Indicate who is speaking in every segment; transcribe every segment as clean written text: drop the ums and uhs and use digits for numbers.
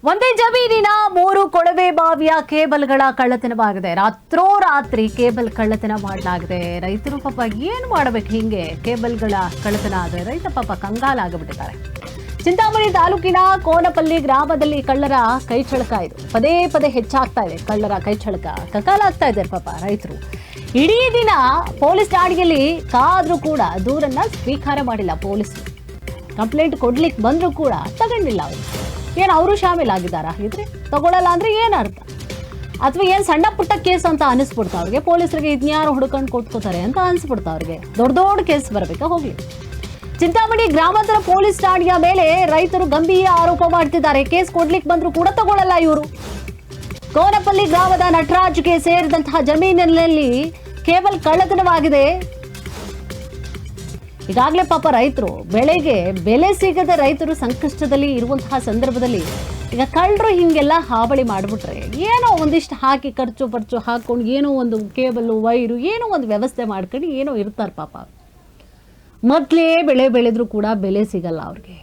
Speaker 1: ಒಂದೇ ಜಮೀನಿನ 3 ಕೊಳವೆ ಬಾವಿಯ ಕೇಬಲ್ಗಳ ಕಳ್ಳತನವಾಗಿದೆ. ರಾತ್ರೋರಾತ್ರಿ ಕೇಬಲ್ ಕಳ್ಳತನ ಮಾಡಲಾಗಿದೆ. ರೈತರು ಪಾಪ ಏನು ಮಾಡಬೇಕು? ಹಿಂಗೆ ಕೇಬಲ್ಗಳ ಕಳ್ಳತನ ಆದರೆ ರೈತ ಪಾಪ ಕಂಗಾಲಾಗಿಬಿಟ್ಟಿದ್ದಾರೆ. ಚಿಂತಾಮಣಿ ತಾಲೂಕಿನ ಕೋನಪಲ್ಲಿ ಗ್ರಾಮದಲ್ಲಿ ಕಳ್ಳರ ಕೈಚಳಕ ಇದು ಪದೇ ಪದೇ ಹೆಚ್ಚಾಗ್ತಾ ಇದೆ. ಕಳ್ಳರ ಕೈಚಳಕ ಕಂಗಾಲಾಗ್ತಾ ಇದ್ದಾರೆ ಪಾಪ ರೈತರು. ಇಡೀ ದಿನ ಪೊಲೀಸ್ ಠಾಣೆಯಲ್ಲಿ ಕಾದ್ರೂ ಕೂಡ ದೂರನ್ನ ಸ್ವೀಕಾರ ಮಾಡಿಲ್ಲ ಪೊಲೀಸರು. ಕಂಪ್ಲೇಂಟ್ ಕೊಡ್ಲಿಕ್ಕೆ ಬಂದರೂ ಕೂಡ ತಗೊಂಡಿಲ್ಲ ಅವರು. ಏನು ಅವರು ಶಾಮೀಲಾಗಿದ್ದಾರಾ? ಇದ್ರೆ ತಗೊಳ್ಳಲ್ಲ ಅಂದ್ರೆ ಏನು ಅರ್ಥ? ಅಥವಾ ಏನು ಸಣ್ಣ ಪುಟ್ಟ ಕೇಸ್ ಅಂತ ಅನಿಸ್ಬಿಡ್ತಾ ಅವ್ರಿಗೆ? ಪೊಲೀಸರಿಗೆ ಇದ್ನ್ಯಾರು ಹುಡ್ಕೊಂಡು ಕೊಟ್ಕೋತಾರೆ ಅಂತ ಅನಿಸ್ಬಿಡ್ತಾ ಅವ್ರಿಗೆ. ದೊಡ್ಡ ದೊಡ್ಡ ಕೇಸ್ ಬರಬೇಕಾ? ಹೋಗ್ಲಿ. ಚಿಂತಾಮಣಿ ಗ್ರಾಮಾಂತರ ಪೊಲೀಸ್ ಠಾಣೆಯ ಮೇಲೆ ರೈತರು ಗಂಭೀರ ಆರೋಪ ಮಾಡ್ತಿದ್ದಾರೆ. ಕೇಸ್ ಕೊಡ್ಲಿಕ್ಕೆ ಬಂದರೂ ಕೂಡ ತಗೊಳ್ಳಲ್ಲ ಇವರು. ಕೋನಪಲ್ಲಿ ಗ್ರಾಮದ ನಟರಾಜ್ಗೆ ಸೇರಿದಂತಹ ಜಮೀನಿನಲ್ಲಿ ಕೇಬಲ್ ಕಳ್ಳತನವಾಗಿದೆ. ಈಗಾಗಲೇ ಪಾಪ ರೈತರು ಬೆಳೆಗೆ ಬೆಲೆ ಸಿಗದೆ ರೈತರು ಸಂಕಷ್ಟದಲ್ಲಿ ಇರುವಂತಹ ಸಂದರ್ಭದಲ್ಲಿ ಈಗ ಕಳ್ಳರು ಹಿಂಗೆಲ್ಲ ಹಾವಳಿ ಮಾಡಿಬಿಟ್ರೆ ಏನೋ ಒಂದಿಷ್ಟು ಹಾಕಿ ಖರ್ಚು ಹಾಕೊಂಡು ಏನೋ ಒಂದು ಕೇಬಲ್ಲು ವೈರು ಏನೋ ಒಂದು ವ್ಯವಸ್ಥೆ ಮಾಡ್ಕೊಂಡು ಏನೋ ಇರ್ತಾರೆ ಪಾಪ. ಮೊದಲೇ ಬೆಳೆ ಬೆಳೆದ್ರು ಕೂಡ ಬೆಲೆ ಸಿಗಲ್ಲ ಅವ್ರಿಗೆ.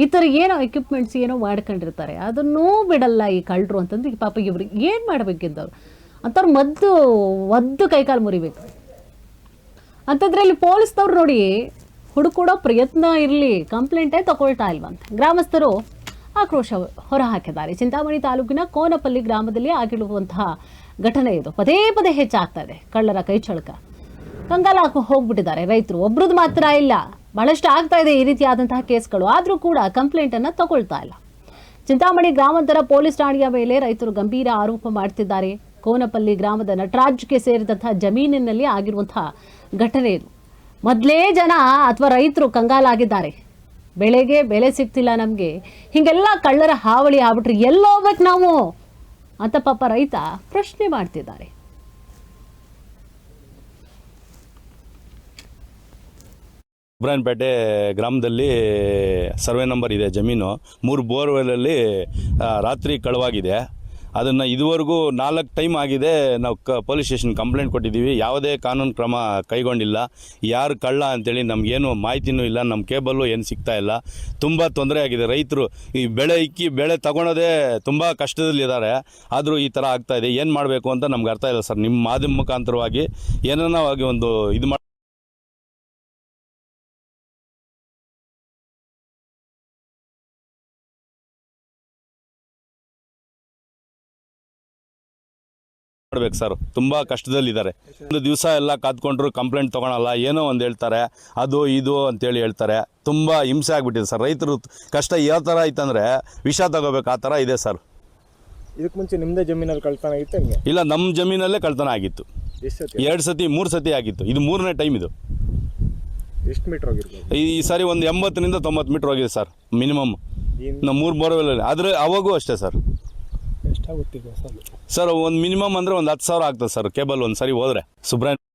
Speaker 1: ಈ ಥರ ಏನೋ ಎಕ್ವಿಪ್ಮೆಂಟ್ಸ್ ಏನೋ ಮಾಡ್ಕೊಂಡಿರ್ತಾರೆ, ಅದನ್ನೂ ಬಿಡಲ್ಲ ಈ ಕಳ್ಳರು ಅಂತಂದ್ರೆ ಪಾಪ ಇವ್ರಿಗೆ ಏನು ಮಾಡಬೇಕಿದ್ದವ್ರು ಅಂಥವ್ರು ಒದ್ದು ಕೈಕಾಲು ಮುರಿಬೇಕು ಅಂತಂದ್ರೆ ಇಲ್ಲಿ ಪೊಲೀಸ್ನವ್ರು ನೋಡಿ ಹುಡುಕೊಡೋ ಪ್ರಯತ್ನ ಇರಲಿ, ಕಂಪ್ಲೇಂಟೇ ತಗೊಳ್ತಾ ಇಲ್ವಂತೆ. ಗ್ರಾಮಸ್ಥರು ಆಕ್ರೋಶ ಹೊರಹಾಕಿದ್ದಾರೆ. ಚಿಂತಾಮಣಿ ತಾಲೂಕಿನ ಕೋನಪಲ್ಲಿ ಗ್ರಾಮದಲ್ಲಿ ಆಗಿರುವಂತಹ ಘಟನೆ ಇದು ಪದೇ ಪದೇ ಹೆಚ್ಚಾಗ್ತಾ ಇದೆ. ಕಳ್ಳರ ಕೈಚಳಕ ಕಂಗಾಲ ಹೋಗ್ಬಿಟ್ಟಿದ್ದಾರೆ ರೈತರು. ಒಬ್ರದ್ದು ಮಾತ್ರ ಇಲ್ಲ, ಬಹಳಷ್ಟು ಆಗ್ತಾ ಇದೆ ಈ ರೀತಿಯಾದಂತಹ ಕೇಸ್ಗಳು. ಆದರೂ ಕೂಡ ಕಂಪ್ಲೇಂಟನ್ನು ತಗೊಳ್ತಾ ಇಲ್ಲ. ಚಿಂತಾಮಣಿ ಗ್ರಾಮಾಂತರ ಪೊಲೀಸ್ ಠಾಣೆಯ ಮೇಲೆ ರೈತರು ಗಂಭೀರ ಆರೋಪ ಮಾಡ್ತಿದ್ದಾರೆ. ಕೋನಪಲ್ಲಿ ಗ್ರಾಮದ ನಟರಾಜ್ಗೆ ಸೇರಿದಂತಹ ಜಮೀನಿನಲ್ಲಿ ಆಗಿರುವಂತಹ ಘಟನೆ ಇದು. ಮೊದಲೇ ಜನ ಅಥವಾ ರೈತರು ಕಂಗಾಲಾಗಿದ್ದಾರೆ. ಬೆಳೆಗೆ ಬೆಲೆ ಸಿಗ್ತಿಲ್ಲ ನಮಗೆ, ಹೀಗೆಲ್ಲ ಕಳ್ಳರ ಹಾವಳಿ ಆಗ್ಬಿಟ್ರೆ ಎಲ್ಲೋಗ್ಬೇಕು ನಾವು ಅಂತ ಪಾಪ ರೈತ ಪ್ರಶ್ನೆ ಮಾಡ್ತಿದ್ದಾರೆ.
Speaker 2: ಇಬ್ರಾಹಿಂಪೇಟೆ ಗ್ರಾಮದಲ್ಲಿ ಸರ್ವೆ ನಂಬರ್ ಇದೆ ಜಮೀನು. 3 ಬೋರ್ವೆಲಲ್ಲಿ ರಾತ್ರಿ ಕಳವಾಗಿದೆ. ಅದನ್ನು ಇದುವರೆಗೂ 4 ಟೈಮ್ ಆಗಿದೆ. ನಾವು ಪೊಲೀಸ್ ಸ್ಟೇಷನ್ ಕಂಪ್ಲೇಂಟ್ ಕೊಟ್ಟಿದ್ದೀವಿ. ಯಾವುದೇ ಕಾನೂನು ಕ್ರಮ ಕೈಗೊಂಡಿಲ್ಲ. ಯಾರು ಕಳ್ಳ ಅಂತೇಳಿ ನಮಗೇನು ಮಾಹಿತಿನೂ ಇಲ್ಲ. ನಮ್ಮ ಕೇಬಲ್ಲು ಏನು ಸಿಗ್ತಾ ಇಲ್ಲ. ತುಂಬ ತೊಂದರೆ ಆಗಿದೆ. ರೈತರು ಈ ಬೆಳೆ ತಗೊಳೋದೇ ತುಂಬ ಕಷ್ಟದಲ್ಲಿದ್ದಾರೆ. ಆದರೂ ಈ ಥರ ಆಗ್ತಾಯಿದೆ. ಏನು ಮಾಡಬೇಕು ಅಂತ ನಮ್ಗೆ ಅರ್ಥ ಇಲ್ಲ ಸರ್. ನಿಮ್ಮ ಮಾಧ್ಯಮ ಮುಖಾಂತರವಾಗಿ ಏನನ್ನಾಗಿ ಒಂದು ಇದು ಮಾಡ್ಬೇಕು ಸರ್. ತುಂಬ ಕಷ್ಟದಲ್ಲಿದ್ದಾರೆ. ಒಂದು ದಿವಸ ಎಲ್ಲ ಕಾದ್ಕೊಂಡ್ರು ಕಂಪ್ಲೇಂಟ್ ತೊಗೊಳಲ್ಲ, ಏನೋ ಒಂದು ಹೇಳ್ತಾರೆ, ಅದು ಇದು ಅಂತೇಳಿ ಹೇಳ್ತಾರೆ. ತುಂಬ ಹಿಂಸೆ ಆಗಿಬಿಟ್ಟಿದೆ ಸರ್. ರೈತರು ಕಷ್ಟ ಯಾವ ಥರ ಐತಂದರೆ ವಿಷ ತಗೋಬೇಕು, ಆ ಥರ ಇದೆ ಸರ್.
Speaker 3: ಇದಕ್ಕೆ ಮುಂಚೆ ನಿಮ್ಮದೇ ಜಮೀನಲ್ಲಿ ಕಳ್ತನ ಆಗಿತ್ತು?
Speaker 2: ಇಲ್ಲ, ನಮ್ಮ ಜಮೀನಲ್ಲೇ ಕಳ್ತನ ಆಗಿತ್ತು. 2 ಸತಿ 3 ಸತಿ ಆಗಿತ್ತು. ಇದು 3ನೇ ಟೈಮ್ ಇದು.
Speaker 3: ಎಷ್ಟು ಮೀಟ್ರ್ ಹೋಗಿರ್ಬೋದು?
Speaker 2: ಈ ಸಾರಿ ಒಂದು 80 to 90 ಮೀಟ್ರ್ ಹೋಗಿದೆ ಸರ್ ಮಿನಿಮಮ್. ನಾವು 3 ಬೋರ್ವೆಲ್ ಆದರೆ ಅವಾಗೂ ಅಷ್ಟೇ ಸರ್.
Speaker 3: ಎಷ್ಟಾಗುತ್ತೆ ಸರ್?
Speaker 2: ಒಂದು ಮಿನಿಮಮ್ ಅಂದರೆ ಒಂದು 10,000 ಆಗ್ತದೆ ಸರ್ ಕೇಬಲ್ ಒಂದು ಸರಿ ಹೋದರೆ. ಸುಬ್ರಹ್ಮಣ್ಯ